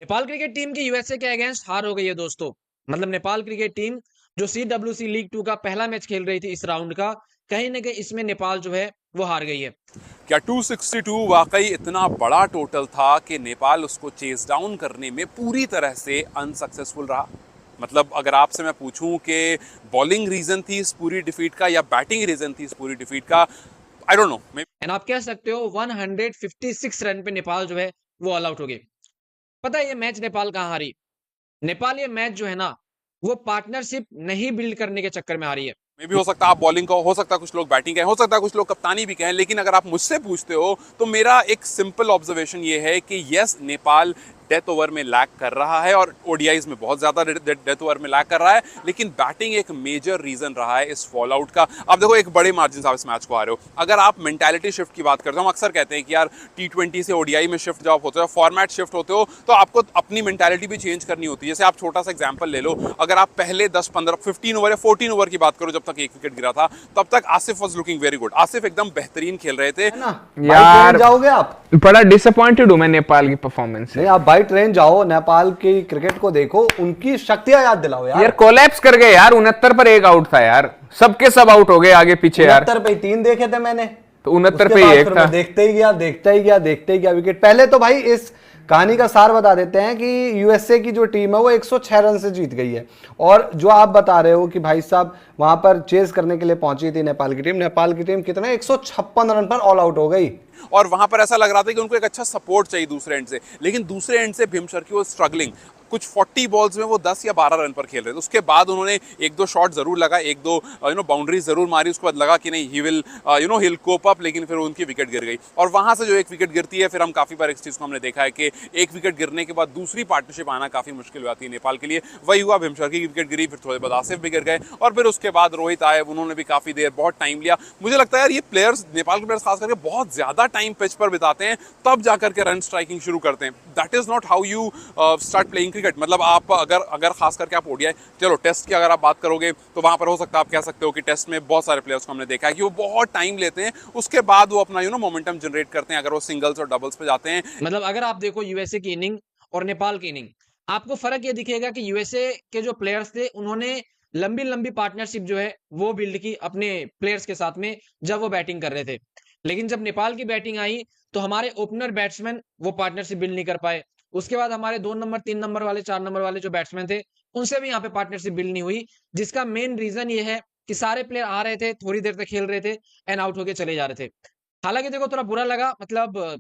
Nepal cricket team की USA के against हार हो गई है दोस्तों। मतलब नेपाल क्रिकेट टीम जो CWC लीग 2 का पहला मैच खेल रही थी इस राउंड का, कहीं ना कहीं इसमें नेपाल जो है वो हार गई है। क्या 262 वाकई इतना बड़ा टोटल था कि नेपाल उसको चेस डाउन करने में पूरी तरह से अनसक्सेसफुल रहा? मतलब अगर आपसे मैं पूछूं कि बॉलिंग रीजन थी इस पूरी डिफीट का या बैटिंग रीजन थी इस पूरी डिफीट का, आई डोंट नो। एंड आप कह सकते हो 156 रन पे नेपाल जो है वो ऑल आउट हो गई। पता है ये मैच नेपाल कहाँ हारी? नेपाल ये मैच जो है ना वो पार्टनरशिप नहीं बिल्ड करने के चक्कर में हारी है। मे भी हो सकता है आप बॉलिंग को, हो सकता है कुछ लोग बैटिंग कहें, हो सकता है कुछ लोग कप्तानी भी कहें, लेकिन अगर आप मुझसे पूछते हो तो मेरा एक सिंपल ऑब्जर्वेशन ये है कि यस, नेपाल डेथ ओवर में लैक कर रहा है और ओडीआईज में बहुत ज्यादा डेथ ओवर में लैक कर रहा है, लेकिन बैटिंग एक मेजर रीजन रहा है इस फॉल आउट का। आप देखो एक बड़े मार्जिन से आप इस मैच को आ रहे हो। अगर आप मेंटालिटी शिफ्ट की बात करते हो, हम अक्सर कहते हैं कि यार T20 से ओडीआई में शिफ्ट जब आप होते हो, फॉर्मेट शिफ्ट होते हो, तो आपको अपनी मेंटालिटी भी चेंज करनी होती है। जैसे आप छोटा सा एग्जांपल ले लो, अगर आप पहले 10 15 15 ओवर या 14 ओवर की बात करो, जब तक एक विकेट गिरा था तब तक Asif was looking very good, Asif एकदम बेहतरीन खेल रहे थे। है ना? यार जाओगे आप? बड़ा डिसअपॉइंटेड हूं मैं नेपाल की परफॉर्मेंस से। नहीं, आप बाई ट्रेन जाओ, नेपाल की क्रिकेट को देखो, उनकी शक्तियां याद दिलाओ यार। यार कोलैप्स कर गए यार, 69 पर एक आउट था यार, सबके सब आउट हो गए आगे पीछे यार। 69 पे 3 देखे थे मैंने, तो 69 उसके पे बाद एक फिर था। मैं देखते ही गया विकेट। पहले तो भाई इस कहानी का सार बता देते हैं कि यूएसए की जो टीम है वो 106 रन से जीत गई है। और जो आप बता रहे हो कि भाई साहब वहां पर चेस करने के लिए पहुंची थी नेपाल की टीम कितना 156 रन पर ऑल आउट हो गई। और वहां पर ऐसा लग रहा था कि उनको एक अच्छा सपोर्ट चाहिए दूसरे एंड से, लेकिन दूसरे एंड से भीमशर की वो स्ट्रगलिंग, कुछ 40 बॉल्स में वो 10 या 12 रन पर खेल रहे थे। उसके बाद उन्होंने एक दो शॉट जरूर लगा, एक दो बाउंड्रीज जरूर मारी, उसके बाद लगा कि नहीं he will hill cope up, लेकिन फिर उनकी विकेट गिर गई। और वहां से जो एक विकेट गिरती है, फिर हम काफी बार इस चीज को हमने देखा है कि एक विकेट गिरने के बाद दूसरी पार्टनरशिप आना काफी मुश्किल हो जाती है नेपाल के लिए। वही हुआ, भीमशर की विकेट गिरी, फिर थोड़े बाद आसिफ भी गिर गए और फिर उसके बाद रोहित आए, उन्होंने भी काफी देर बहुत टाइम लिया। मुझे लगता है यार ये प्लेयर्स, नेपाल के प्लेयर्स खास करके बहुत ज्यादा टाइम पिच पर बिताते हैं, तब जाकर के रन स्ट्राइकिंग शुरू करते हैं। That is not how you start playing cricket. मतलब आप अगर खास करके आप ओडीआई, चलो टेस्ट की अगर आप बात करोगे तो वहां पर हो सकता है आप कह सकते हो कि टेस्ट में बहुत सारे प्लेयर्स को हमने देखा है कि वो बहुत टाइम लेते हैं, उसके बाद वो अपना मोमेंटम जनरेट करते हैं अगर वो सिंगल्स और डबल्स पे जाते हैं। मतलब अगर आप देखो यूएसए की इनिंग और नेपाल की इनिंग, आपको फर्क ये दिखेगा कि यूएसए के जो प्लेयर्स थे उन्होंने लंबी लंबी पार्टनरशिप जो है वो बिल्ड की अपने प्लेयर्स के साथ में जब वो बैटिंग कर रहे थे। लेकिन जब नेपाल की बैटिंग आई तो हमारे ओपनर बैट्समैन वो पार्टनरशिप बिल्ड नहीं कर पाए। उसके बाद हमारे 2 नंबर 3 नंबर वाले 4 नंबर वाले जो बैट्समैन थे उनसे भी यहाँ पे पार्टनरशिप बिल्ड नहीं हुई, जिसका मेन रीजन ये है कि सारे प्लेयर आ रहे थे, थोड़ी देर तक खेल रहे थे एंड आउट होके चले जा रहे थे। हालांकि देखो थोड़ा बुरा लगा, मतलब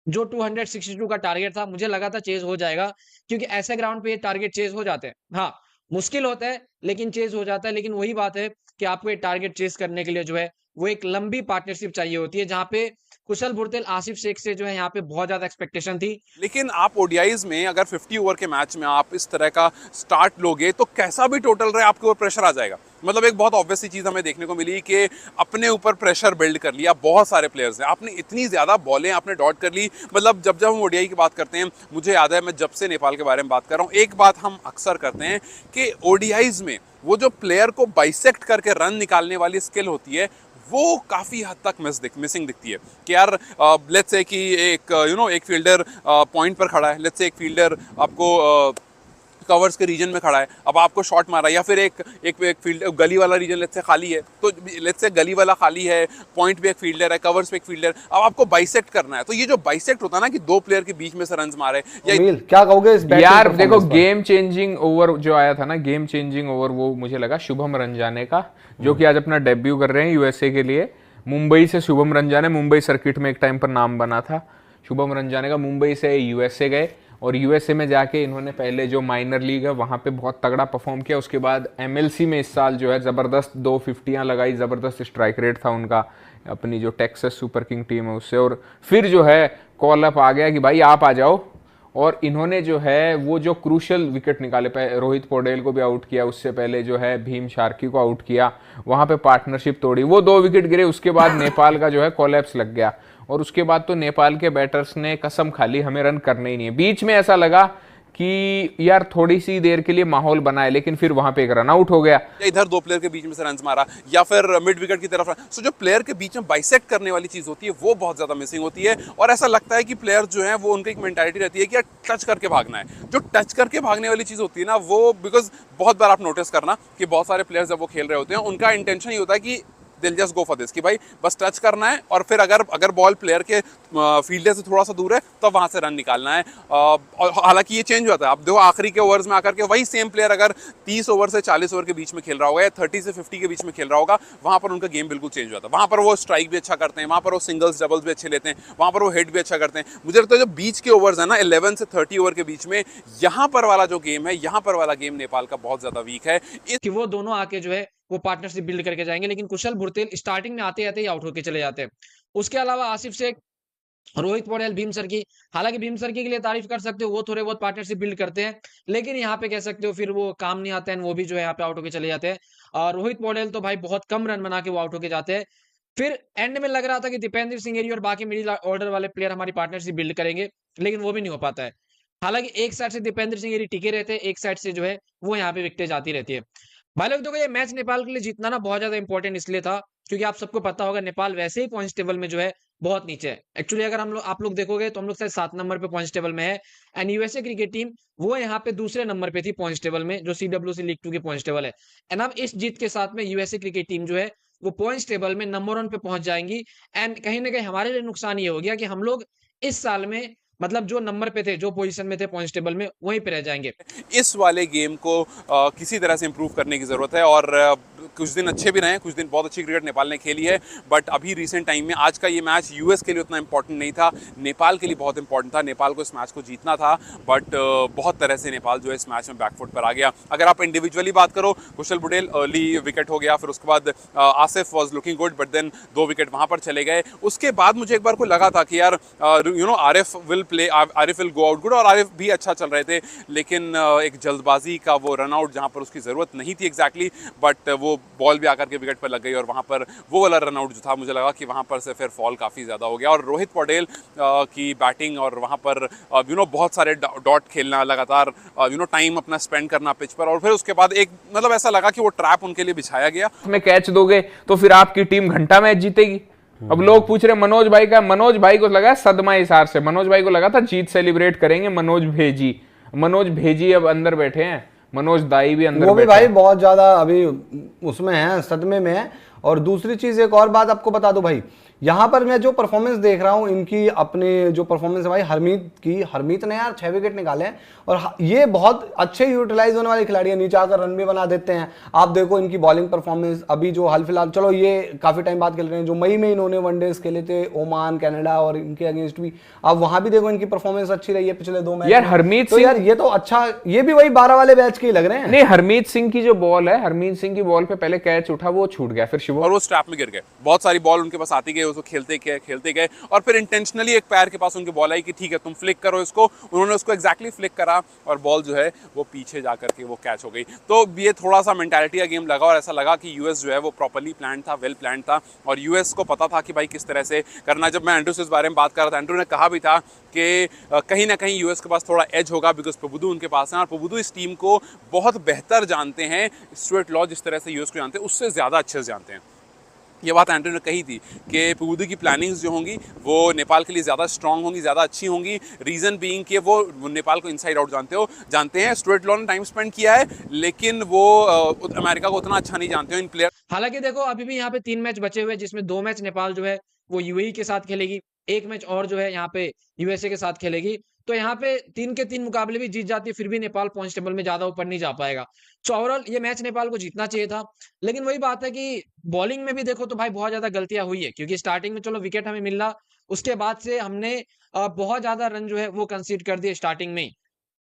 जो 262 का टारगेट था मुझे लगा था चेज हो जाएगा, क्योंकि ऐसे ग्राउंड पे ये टारगेट चेज हो जाते हैं। हाँ, मुश्किल होता है लेकिन चेज हो जाता है। लेकिन वही बात है कि आपको ये टारगेट चेज करने के लिए जो है वो एक लंबी पार्टनरशिप चाहिए होती है, जहाँ पे कुशल बुरतेल आसिफ शेख से जो है यहाँ पे बहुत ज्यादा एक्सपेक्टेशन थी। लेकिन आप ओडीआईज में अगर 50 ओवर के मैच में आप इस तरह का स्टार्ट लोगे तो कैसा भी टोटल रहे आपके ऊपर प्रेशर आ जाएगा। मतलब एक बहुत ऑब्वियस सी चीज हमें देखने को मिली कि अपने ऊपर प्रेशर बिल्ड कर लिया बहुत सारे प्लेयर्स ने, आपने इतनी ज्यादा बॉलें आपने डॉट कर ली। मतलब जब जब हम ओडीआई की बात करते हैं, मुझे याद है मैं जब से नेपाल के बारे में बात कर रहा हूँ, एक बात हम अक्सर करते हैं कि ओडीआईज में वो जो प्लेयर को बाइसेक्ट करके रन निकालने वाली स्किल होती है वो काफ़ी हद तक मिसिंग दिखती है। कि यार लेट्स से कि एक फील्डर पॉइंट पर खड़ा है, लेट्स से एक फील्डर आपको कवर्स के रीजन में खड़ा है, अब आपको शॉट मारा, या फिर एक फील्ड गली वाला रीजन लेट्स से खाली है, तो लेट्स से गली वाला खाली है, पॉइंट पे एक फील्डर है, कवर्स पे एक फील्डर, अब आपको बाइसेक्ट करना है। तो ये जो बाइसेक्ट होता है ना कि दो प्लेयर के बीच में से रन मारे, या क्या कहोगे इस बैटिंग यार देखो परफॉर्मेंस पर? गेम चेंजिंग ओवर जो आया था ना, गेम चेंजिंग ओवर वो मुझे लगा शुभम रंजाने का, जो कि आज अपना डेब्यू कर रहे हैं यूएसए के लिए। मुंबई से शुभम रंजाने, मुंबई सर्किट में एक टाइम पर नाम बना था शुभम रंजाने का। मुंबई से यूएसए गए और यूएसए में जाके इन्होंने पहले जो माइनर लीग है वहाँ पे बहुत तगड़ा परफॉर्म किया। उसके बाद एमएलसी में इस साल जो है ज़बरदस्त 2 50 लगाई, ज़बरदस्त स्ट्राइक रेट था उनका अपनी जो टेक्सास सुपर किंग टीम है उससे। और फिर जो है कॉल अप आ गया कि भाई आप आ जाओ, और इन्होंने जो है वो जो क्रूशल विकेट निकाले, रोहित पौडेल को भी आउट किया, उससे पहले जो है भीम शार्की को आउट किया, वहाँ पे पार्टनरशिप तोड़ी, वो 2 विकेट गिरे। उसके बाद नेपाल का जो है कोलैप्स लग गया और उसके बाद तो नेपाल के बैटर्स ने कसम खा ली हमें रन करने ही नहीं है। बीच में ऐसा लगा कि यार थोड़ी सी देर के लिए माहौल बनाए, लेकिन फिर वहां पे एक रन आउट हो गया। या इधर दो प्लेयर के बीच में से रन मारा, या फिर मिड विकेट की तरफ। सो जो प्लेयर के बीच में बाइसेक्ट करने वाली चीज होती है वो बहुत ज्यादा मिसिंग होती है। और ऐसा लगता है कि प्लेयर जो है वो उनकी एक मेंटालिटी रहती है कि यार टच करके भागना है। जो टच करके भागने वाली चीज होती है ना, वो बिकॉज बहुत बार आप नोटिस करना कि बहुत सारे प्लेयर्स जब वो खेल रहे होते हैं उनका इंटेंशन ये होता है कि दिल जस्ट गो फॉर दिस, कि भाई बस टच करना है, और फिर अगर बॉल प्लेयर के फील्डर से थोड़ा सा दूर है तो वहां से रन निकालना है। और हालांकि ये चेंज होता है, अब देखो आखिरी के ओवर्स में आकर के वही सेम प्लेयर अगर 30 ओवर से 40 ओवर के बीच में खेल रहा होगा या 30 से 50 के बीच में खेल रहा होगा, वहां पर उनका गेम बिल्कुल चेंज हो जाता है। वहां पर वो स्ट्राइक भी अच्छा करते हैं, वहां पर वो सिंगल्स डबल्स भी अच्छे लेते हैं, वहां पर वो हिट भी अच्छा करते हैं। मुझे लगता है जो बीच के ओवर्स है ना 11 से 30 ओवर के बीच में, यहाँ पर वाला जो गेम है, यहाँ पर वाला गेम नेपाल का बहुत ज्यादा वीक है। कि वो दोनों आके जो है वो पार्टनरशिप बिल्ड करके जाएंगे, लेकिन कुशल भुरतेल स्टार्टिंग में आते आते ही आउट होके चले जाते हैं। उसके अलावा आसिफ शेख, रोहित पौडेल, भीम सर्की, हालांकि भीम सर्की के लिए तारीफ कर सकते हो, वो थोड़े बहुत पार्टनरशिप बिल्ड करते हैं, लेकिन यहाँ पे कह सकते हो फिर वो काम नहीं आते हैं, वो भी जो है यहाँ पे आउट होके चले जाते हैं। और रोहित पौडेल तो भाई बहुत कम रन बना के वो आउट होके जाते हैं। फिर एंड में लग रहा था कि दीपेंद्र सिंह एरी और बाकी मिडिल ऑर्डर वाले प्लेयर हमारी पार्टनरशिप बिल्ड करेंगे, लेकिन वो भी नहीं हो पाता है। हालांकि एक साइड से दीपेंद्र सिंह एरी टिके रहते हैं, एक साइड से जो है वो यहाँ पे विकेटें जाती रहती है। भाई लोग देखो, ये मैच नेपाल के लिए जीतना ना बहुत ज्यादा इंपॉर्टेंट इसलिए था क्योंकि आप सबको पता होगा नेपाल वैसे ही पॉइंट्स टेबल में जो है बहुत नीचे है। एक्चुअली अगर हम लोग आप लोग देखोगे तो हम लोग शायद 7 नंबर पे पॉइंट्स टेबल में है, एंड यूएसए क्रिकेट टीम वो यहाँ पे दूसरे नंबर पे थी पॉइंट्स टेबल में, जो सीडब्ल्यूसी लीग 2 की पॉइंट्स टेबल है। एंड अब इस जीत के साथ में यूएसए क्रिकेट टीम जो है वो पॉइंट्स टेबल में नंबर 1 पे पहुंच जाएंगी। एंड कहीं ना कहीं हमारे लिए नुकसान ये हो गया कि हम लोग इस साल में मतलब जो नंबर पे थे, जो पोजीशन में थे पॉइंट्स टेबल में, वहीं पे रह जाएंगे। इस वाले गेम को किसी तरह से इंप्रूव करने की ज़रूरत है। और कुछ दिन अच्छे भी रहे, कुछ दिन बहुत अच्छी क्रिकेट नेपाल ने खेली है, बट अभी रिसेंट टाइम में आज का ये मैच यूएस के लिए उतना इंपॉर्टेंट नहीं था, नेपाल के लिए बहुत इंपॉर्टेंट था। नेपाल को इस मैच को जीतना था, बट बहुत तरह से नेपाल जो है इस मैच में बैकफुट पर आ गया। अगर आप इंडिविजुअली बात करो, कुशल बुटेल अर्ली विकेट हो गया, फिर उसके बाद Asif was looking good, but then 2 wicket वहाँ पर चले गए। उसके बाद मुझे एक बार को लगा था कि यार Arif will play, Arif will go out good, और आरिफ भी अच्छा चल रहे थे, लेकिन एक जल्दबाजी का वो रन आउट जहाँ पर उसकी ज़रूरत नहीं थी एग्जैक्टली, बट वो बॉल भी आकर के विकेट पर लग गई, और वहाँ पर वो वाला रन आउट जो था मुझे लगा कि वहाँ पर से फिर फॉल काफ़ी ज़्यादा हो गया। और रोहित पौडेल की बैटिंग, और वहाँ पर बहुत सारे डॉट खेलना, लगातार टाइम अपना स्पेंड करना पिच पर, और फिर उसके बाद एक मतलब ऐसा लगा कि वो ट्रैप उनके लिए बिछाया गया। में कैच दोगे तो फिर आपकी टीम घंटा मैच जीतेगी। अब लोग पूछ रहे मनोज भाई का, मनोज भाई को लगा सदमा इशार से, मनोज भाई को लगा था जीत सेलिब्रेट करेंगे मनोज भेजी अब अंदर बैठे हैं, मनोज दाई भी अंदर वो भी बैठे भाई हैं। बहुत ज्यादा अभी उसमें है, सदमे में है। और दूसरी चीज एक और बात आपको बता दो भाई, यहाँ पर मैं जो परफॉर्मेंस देख रहा हूँ इनकी, अपने जो परफॉर्मेंस है भाई हरमीत ने यार 6 विकेट निकाले हैं, और ये बहुत अच्छे यूटिलाइज होने वाले खिलाड़ी हैं, नीचे आकर रन भी बना देते हैं। आप देखो इनकी बॉलिंग परफॉर्मेंस अभी जो हाल फिलहाल, चलो ये काफी टाइम बाद खेल रहे हैं, जो मई में इन्होंने वनडेज खेले थे ओमान, कनाडा और इनके अगेंस्ट भी, अब वहां भी देखो इनकी परफॉर्मेंस अच्छी रही है पिछले 2 मैच। यार हरमीत तो सिंह, यार ये तो अच्छा, ये भी वही 12 वाले बैच के ही लग रहे हैं। नहीं हरमीत सिंह की जो बॉल है, हरमीत सिंह की बॉल पे पहले कैच उठा, वो छूट गया, फिर और वो स्ट्रैप में गिर गए। बहुत सारी बॉल उनके पास आती गई, उसको खेलते गए, और फिर इंटेंशनली एक पैर के पास उनकी बॉल आई कि ठीक है तुम फ्लिक करो इसको, उन्होंने उसको एग्जैक्टली फ्लिक करा, और बॉल जो है वो पीछे जाकर के वो कैच हो गई। तो ये थोड़ा सा मेंटालिटी का गेम लगा, और ऐसा लगा कि यूएस जो है वो प्रॉपर्ली प्लान था, वेल प्लान था, और यूएस को पता था कि भाई किस तरह से करना। जब मैं एंड्रू से इस बारे में बात कर रहा था, एंड्रू ने कहा भी था कि कहीं ना कहीं यूएस के पास थोड़ा एज होगा, बिकॉज प्रभुदू उनके पास है, और प्रभुदू इस टीम को बहुत बेहतर जानते हैं। स्टुअर्ट लॉ जिस तरह से यूएस को जानते हैं उससे ज़्यादा अच्छे से जानते हैं। ये बात एंड्रू ने कही थी कि प्रभुदू की प्लानिंग्स जो होंगी वो नेपाल के लिए ज़्यादा स्ट्रांग होंगी, ज़्यादा अच्छी होंगी। रीज़न बीइंग कि वो नेपाल को इनसाइड आउट जानते हैं। स्टुअर्ट लॉ ने टाइम स्पेंड किया है, लेकिन वो अमेरिका को उतना अच्छा नहीं जानते हो इन प्लेयर। हालांकि देखो अभी भी यहाँ पे 3 मैच बचे हुए हैं, जिसमें 2 मैच नेपाल जो है वो यूएई के साथ खेलेगी, 1 मैच और जो है यहाँ पे यूएसए के साथ खेलेगी। तो यहाँ पे 3 के 3 मुकाबले भी जीत जाती है, फिर भी नेपाल पॉइंट्स टेबल में ज्यादा ऊपर नहीं जा पाएगा। तो ओवरऑल ये मैच नेपाल को जीतना चाहिए था, लेकिन वही बात है कि बॉलिंग में भी देखो तो भाई बहुत ज्यादा गलतियां हुई है, क्योंकि स्टार्टिंग में चलो विकेट हमें मिल रहा, उसके बाद से हमने बहुत ज्यादा रन जो है वो कंसीड कर दिए स्टार्टिंग में ही।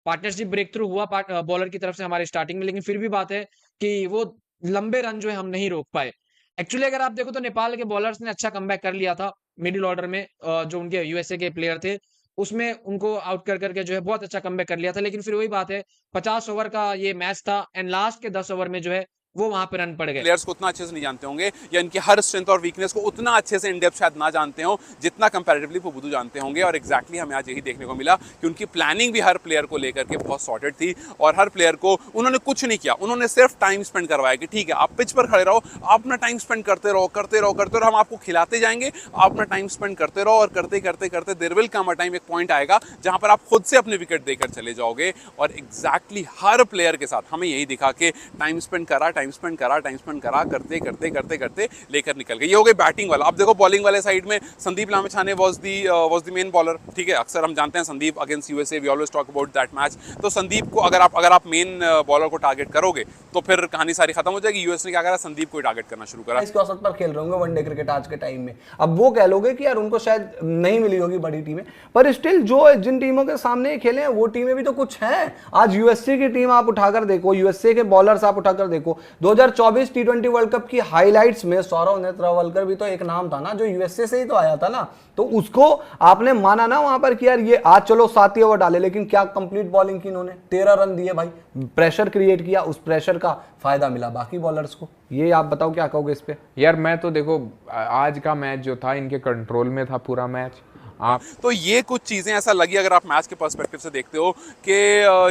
पार्टनरशिप ब्रेक थ्रू हुआ बॉलर की तरफ से हमारे स्टार्टिंग में, लेकिन फिर भी बात है कि वो लंबे रन जो है हम नहीं रोक पाए। एक्चुअली अगर आप देखो तो नेपाल के बॉलर्स ने अच्छा कमबैक कर लिया था मिडिल ऑर्डर में, जो उनके यूएसए के प्लेयर थे उसमें उनको आउट कर करके जो है बहुत अच्छा कमबैक कर लिया था। लेकिन फिर वही बात है, 50 ओवर का ये मैच था, एंड लास्ट के 10 ओवर में जो है वो वहां पे रन पड़ गए। प्लेयर्स को उतना अच्छे से नहीं जानते होंगे, या इनके हर स्ट्रेंथ और वीकनेस को उतना अच्छे से इन डेप्थ शायद ना जानते हो जितना कंपैरेटिवली बुद्धू जानते होंगे। और एग्जैक्टली हमें आज यही देखने को मिला कि उनकी प्लानिंग भी हर प्लेयर को लेकर के बहुत सॉर्टेड थी, और हर प्लेयर को उन्होंने कुछ नहीं किया, उन्होंने सिर्फ टाइम स्पेंड करवाया कि ठीक है आप पिच पर खड़े रहो, आप अपना टाइम स्पेंड करते रहो करते रहो करते रहो, हम आपको खिलाते जाएंगे, आप अपना टाइम स्पेंड करते रहो, और करते करते करते there will come a time, एक पॉइंट आएगा जहां पर आप खुद से अपने विकेट देकर चले जाओगे। और एग्जैक्टली हर प्लेयर के साथ हमें यही दिखा कि टाइम स्पेंड करा टाइम स्पेंड करा टाइम स्पेंड करा, करते करते करते करते लेकर निकल गए। ये हो गई बैटिंग वाला। अब देखो बॉलिंग वाले साइड में Sandeep Lamichhane was the main bowler, ठीक है। अक्सर हम जानते हैं Sandeep against USA, we always talk about that match. तो संदीप को अगर आप मेन बॉलर को टारगेट करोगे तो फिर कहानी सारी खत्म हो जाएगी। यूएस ने क्या करा, संदीप को टारगेट करना शुरू करा। इसके औसत पर खेल रहे होंगे वनडे क्रिकेट आज के टाइम में। अब वो कह लोगे कि यार उनको शायद नहीं मिली होगी बड़ी टीमें, पर स्टिल जो जिन टीमों के सामने खेले हैं वो टीमें भी तो कुछ हैं। आज यूएसए की टीम आप उठाकर देखो, यूएसए के बॉलर्स आप उठाकर देखो। 2024 टी20 वर्ल्ड कप की हाइलाइट्स में सौरव नेत्रावलकर भी तो एक नाम था ना, जो यूएसए से ही तो आया था ना। तो उसको आपने माना ना वहां पर कि यार ये आज चलो 7 ही ओवर डाले, लेकिन क्या कंप्लीट बॉलिंग की इन्होंने, 13 रन दिए भाई, प्रेशर क्रिएट किया, उस प्रेशर का फायदा मिला बाकी बॉलर्स को। ये आप बताओ क्या कहोगे इस पे? यार मैं तो देखो आज का मैच जो था इनके कंट्रोल में था पूरा मैच। आप तो ये कुछ चीज़ें ऐसा लगी अगर आप मैच के पर्सपेक्टिव से देखते हो कि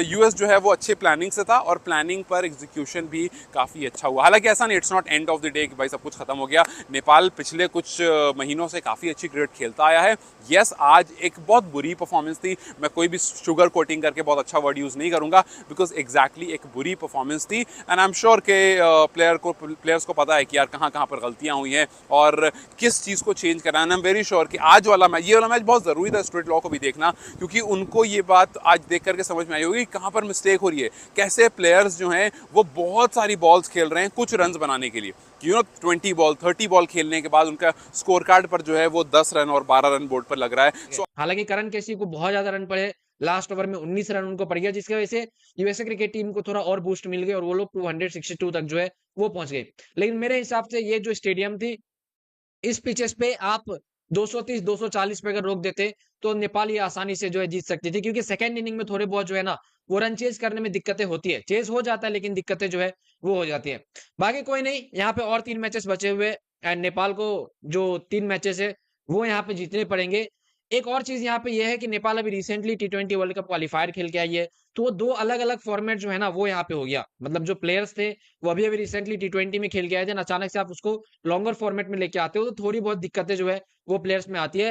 यूएस जो है वो अच्छे प्लानिंग से था, और प्लानिंग पर एग्जीक्यूशन भी काफ़ी अच्छा हुआ। हालांकि ऐसा नहीं, it's not end of the day कि भाई सब कुछ खत्म हो गया। नेपाल पिछले कुछ महीनों से काफ़ी अच्छी क्रिकेट खेलता आया है। यस, आज एक बहुत बुरी परफॉर्मेंस थी, मैं कोई भी शुगर कोटिंग करके बहुत अच्छा वर्ड यूज़ नहीं करूँगा, बिकॉज एग्जैक्टली एक बुरी परफॉर्मेंस थी। एंड आई एम श्योर के प्लेयर्स को पता है कि यार कहाँ कहाँ पर गलतियाँ हुई हैं और किस चीज़ को चेंज करना है। And I am very sure कि आज वाला मैच, ये वाला मैच बहुत ज़रूरी था स्टुअर्ट लॉ को भी देखना, क्योंकि उनको ये बात आज देख करके समझ में आई होगी कहाँ पर मिस्टेक हो रही है, कैसे प्लेयर्स जो हैं वो बहुत सारी बॉल्स खेल रहे हैं कुछ रन्स बनाने के लिए। 20 बॉल 30 बॉल खेलने के बाद उनका स्कोर कार्ड पर जो है वो 10 रन और 12 रन बोर्ड पर लग रहा है। हालांकि करण केसी को बहुत ज्यादा रन पड़े, लास्ट ओवर में 19 रन उनको पड़ गया, जिसकी वजह से यूएसए क्रिकेट टीम को थोड़ा और बूस्ट मिल गया और वो लोग 262 तक जो है वो पहुंच गए। लेकिन मेरे हिसाब से ये जो स्टेडियम थी, इस पिचेस पे आप 230 240 पे अगर रोक देते तो नेपाल ये आसानी से जो है जीत सकती थी, क्योंकि सेकंड इनिंग में थोड़े बहुत जो है ना वो रन चेज करने में दिक्कतें होती है। चेज हो जाता है लेकिन दिक्कतें जो है वो हो जाती है। बाकी कोई नहीं, यहाँ पे और 3 मैचेस बचे हुए एंड नेपाल को जो 3 मैचेस है वो यहाँ पे जीतने पड़ेंगे। एक और चीज यहाँ पे ये है कि नेपाल अभी रिसेंटली टी20 वर्ल्ड कप क्वालिफायर खेल के आई है, तो वो 2 अलग-अलग फॉर्मेट जो है ना वो यहाँ पे हो गया। मतलब जो प्लेयर्स थे वो अभी रिसेंटली टी20 में खेल के आए थे, अचानक से आप उसको लॉन्गर फॉर्मेट में लेके आते हो तो थोड़ी बहुत दिक्कतें जो है वो प्लेयर्स में आती है।